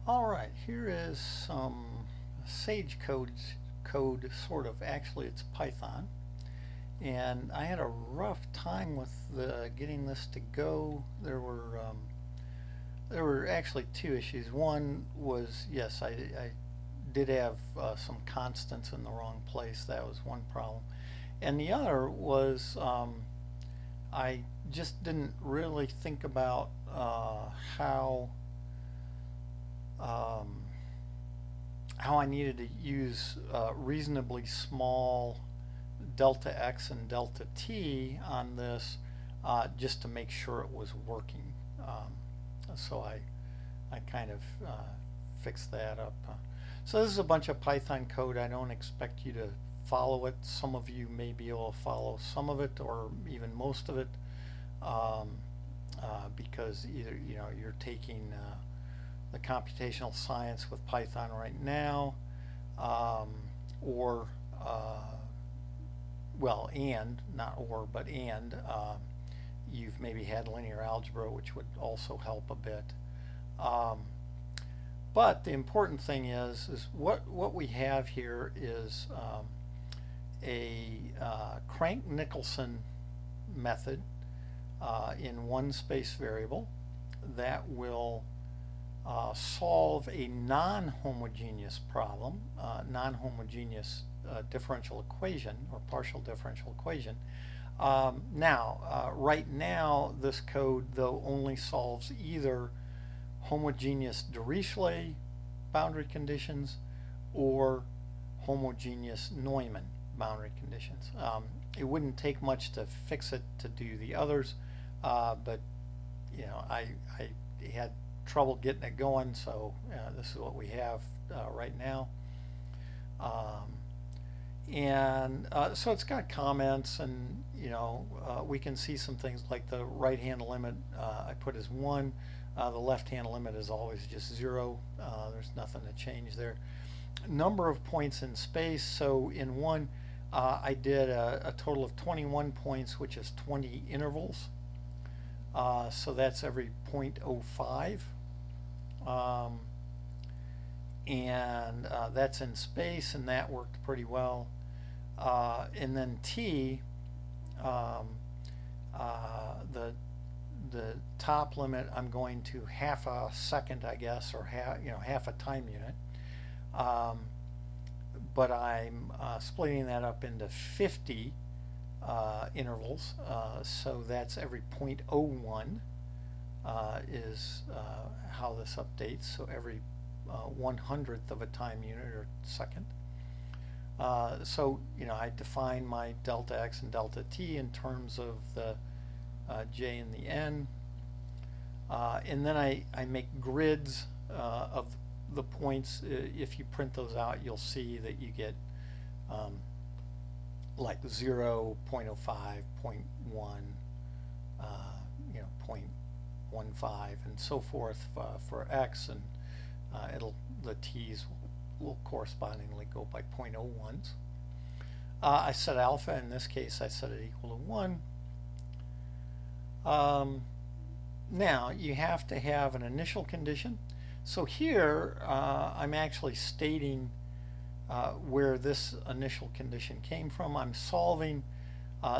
Alright, here is some Sage code, sort of. Actually, it's Python. And I had a rough time with getting this to go. There were actually two issues. One was, yes, I did have some constants in the wrong place. That was one problem. And the other was I just didn't really think about how I needed to use reasonably small delta x and delta t on this just to make sure it was working. So I kind of fixed that up. So this is a bunch of Python code. I don't expect you to follow it. Some of you may be able to follow some of it or even most of it because either you're taking the computational science with Python right now, or well, and not or, but and you've maybe had linear algebra, which would also help a bit. But the important thing is what we have here is a Crank-Nicholson method in one space variable that will solve a non-homogeneous problem, non-homogeneous differential equation or partial differential equation. Right now, this code, though, only solves either homogeneous Dirichlet boundary conditions or homogeneous Neumann boundary conditions. It wouldn't take much to fix it to do the others, but I had trouble getting it going, so this is what we have right now. So it's got comments, and we can see some things like the right hand limit I put as 1. The left hand limit is always just 0. There's nothing to change there. Number of points in space, so in one I did a total of 21 points, which is 20 intervals. So that's every 0.05. That's in space, and that worked pretty well. And then t, the top limit, I'm going to half a second, I guess, or half a time unit. But I'm splitting that up into 50 intervals, so that's every 0.01 is how this updates. So every 1/100th of a time unit or second. So I define my delta x and delta t in terms of the j and the n, and then I make grids of the points. If you print those out, you'll see that you get like 0, 0.05, 0.1, 0.15, and so forth for x, and the t's will correspondingly go by 0.01s. I set alpha. In this case, I set it equal to 1. Now you have to have an initial condition. So here I'm actually stating where this initial condition came from. I'm solving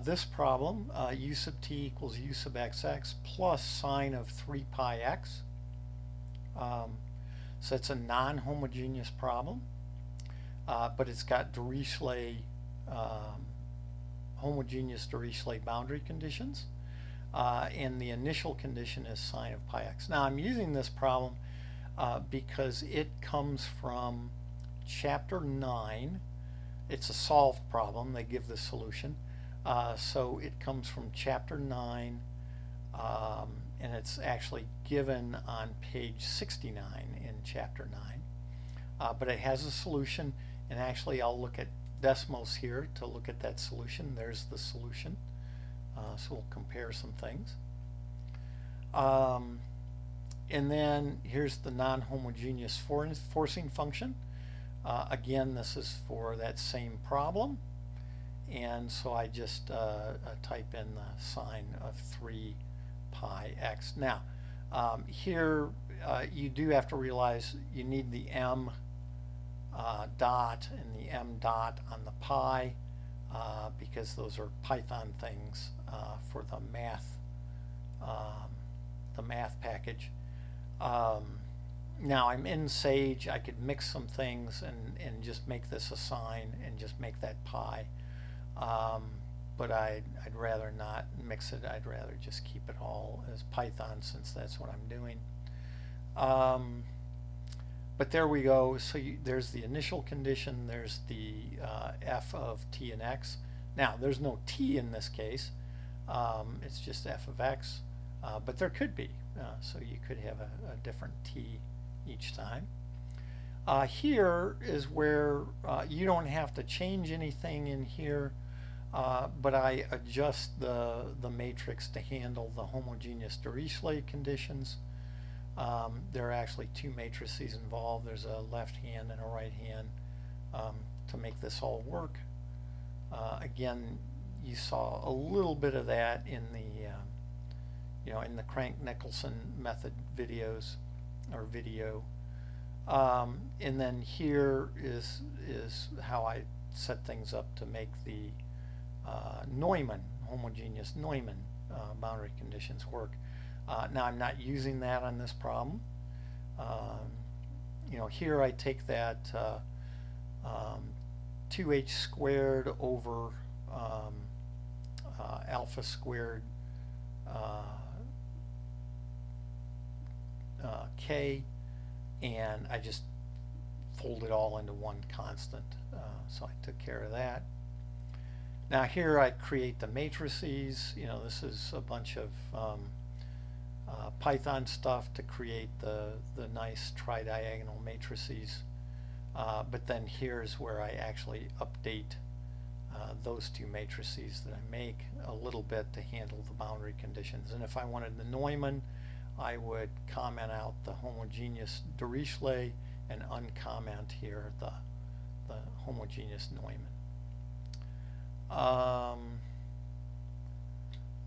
this problem, u sub t equals u sub xx plus sine of 3 pi x. So it's a non-homogeneous problem, but it's got Dirichlet, homogeneous Dirichlet boundary conditions, and the initial condition is sine of pi x. Now I'm using this problem because it comes from chapter 9. It's a solved problem. They give the solution. So it comes from chapter 9, and it's actually given on page 69 in chapter 9. But it has a solution, and actually I'll look at Desmos here to look at that solution. There's the solution. So we'll compare some things. And then here's the non-homogeneous forcing function. Again, this is for that same problem. And so I just type in the sine of 3 pi x. Now, here you do have to realize you need the M dot and the M dot on the pi because those are Python things for the math package. Now I'm in Sage. I could mix some things and just make this a sign and just make that pi. But I'd rather not mix it. I'd rather just keep it all as Python since that's what I'm doing. But there we go. So there's the initial condition. There's the f of t and x. Now there's no t in this case. It's just f of x. But there could be. So you could have a different t each time. Here is where you don't have to change anything in here. But I adjust the matrix to handle the homogeneous Dirichlet conditions. There are actually two matrices involved. There's a left hand and a right hand to make this all work. Again, you saw a little bit of that in the in the Crank-Nicholson method videos or video. And then here is how I set things up to make the Neumann, homogeneous Neumann boundary conditions work. Now I'm not using that on this problem. Here I take that 2h squared over alpha squared k, and I just fold it all into one constant. So I took care of that. Now here I create the matrices. This is a bunch of Python stuff to create the nice tridiagonal matrices. But then here's where I actually update those two matrices that I make a little bit to handle the boundary conditions. And if I wanted the Neumann, I would comment out the homogeneous Dirichlet and uncomment here the homogeneous Neumann.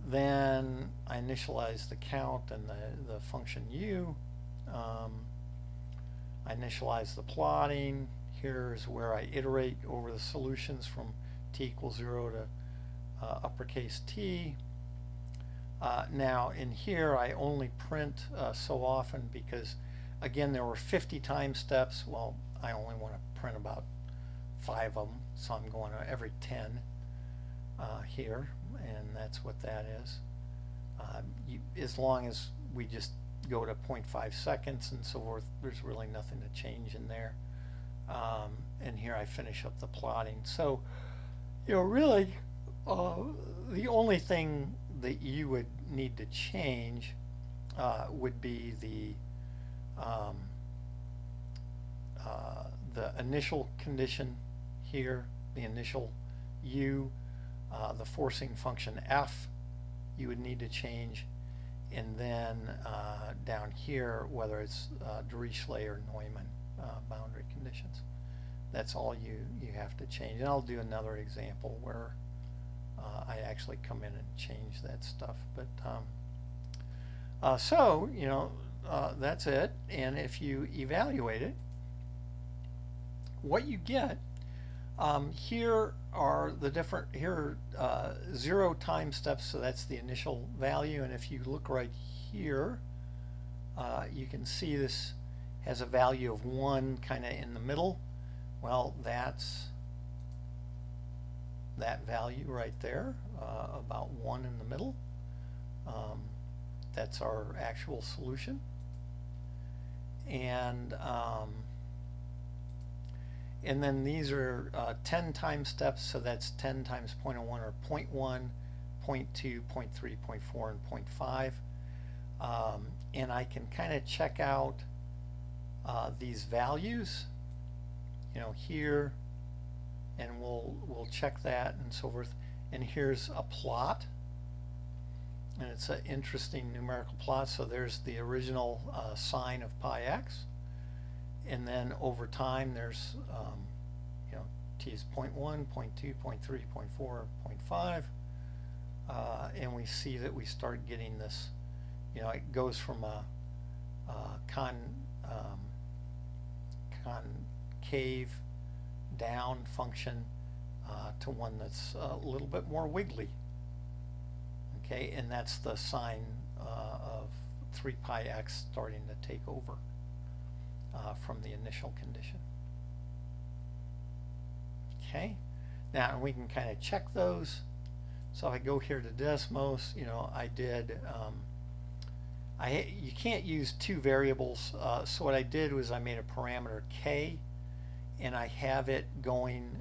Then I initialize the count and the function u. I initialize the plotting. Here's where I iterate over the solutions from t equals 0 to uppercase T. Now in here I only print so often because again there were 50 time steps. Well, I only want to print about 5 of them, so I'm going to every 10 here, and that's what that is. As long as we just go to 0.5 seconds and so forth, there's really nothing to change in there. And here I finish up the plotting. So really the only thing that you would need to change would be the initial condition here, the initial u, the forcing function f you would need to change, and then down here whether it's Dirichlet or Neumann boundary conditions. That's all you have to change. And I'll do another example where I actually come in and change that stuff. But so that's it. And if you evaluate it, what you get here are the different, here are 0 time steps, so that's the initial value. And if you look right here, you can see this has a value of 1 kind of in the middle. Well, that's that value right there, about 1 in the middle. That's our actual solution. And then these are 10 time steps, so that's 10 times 0.01 or 0.1, 0.2, 0.3, 0.4, and 0.5. And I can kind of check out these values, here, and we'll check that and so forth. And here's a plot, and it's an interesting numerical plot. So there's the original sine of pi x, and then over time there's t is 0.1, 0.2, 0.3, 0.4, 0.5, and we see that we start getting this, it goes from a concave down function to one that's a little bit more wiggly. Okay, and that's the sign of 3 pi x starting to take over from the initial condition. Okay, now we can kind of check those. So if I go here to Desmos, you know, I did, you can't use 2 variables, so what I did was I made a parameter k, and I have it going,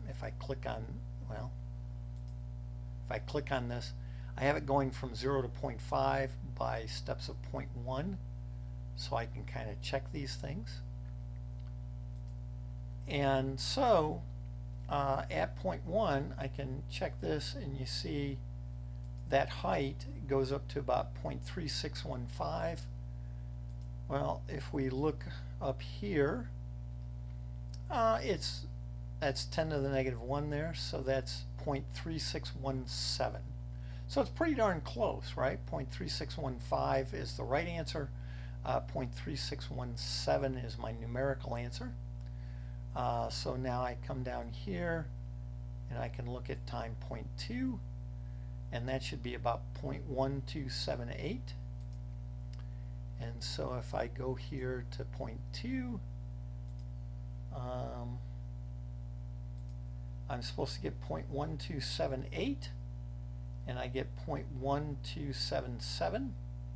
if I click on, well, if I click on this, I have it going from 0 to 0.5 by steps of 0.1, so I can kind of check these things. And so at 0.1 I can check this, and you see that height goes up to about 0.3615. Well, if we look up here, that's 10 to the negative 1 there, so that's 0.3617. So it's pretty darn close, right? 0.3615 is the right answer. 0.3617 is my numerical answer. So now I come down here and I can look at time 0.2, and that should be about 0.1278. And so if I go here to 0.2, I'm supposed to get 0.1278, and I get 0.1277.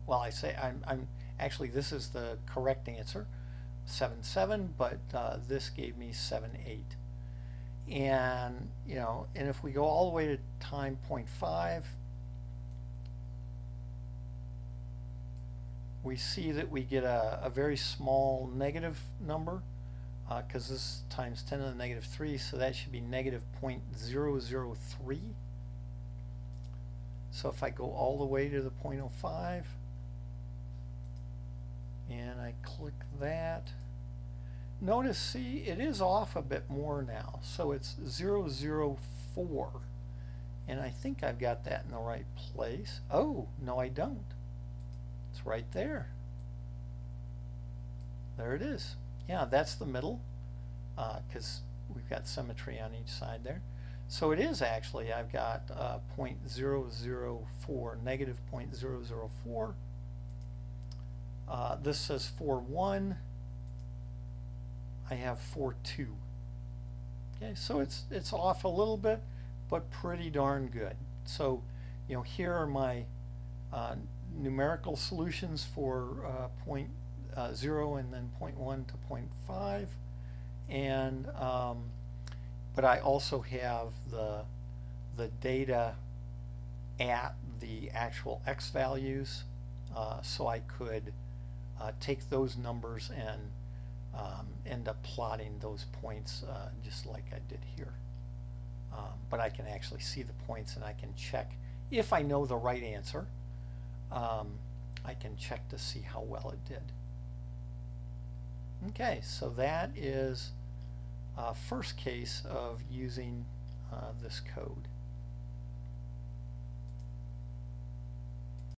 Well, I say I'm actually, this is the correct answer, 77, but this gave me 78. And you know, and if we go all the way to time 0.5, we see that we get a very small negative number, because this is times 10 to the negative 3, so that should be negative 0.003. So if I go all the way to the 0.05 and I click that, notice, see, it is off a bit more now, so it's 004, and I think I've got that in the right place. Oh, no, I don't. It's right there. There it is. Yeah, that's the middle, because we've got symmetry on each side there. So it is actually, I've got 0.004, negative 0.004. This says 4.1. I have 4.2. Okay, so it's off a little bit, but pretty darn good. So, you know, here are my numerical solutions for 0 and then 0.1 to 0.5, and but I also have the data at the actual x values, so I could take those numbers and end up plotting those points just like I did here. But I can actually see the points, and I can check if I know the right answer. I can check to see how well it did. Okay, so that is first case of using this code.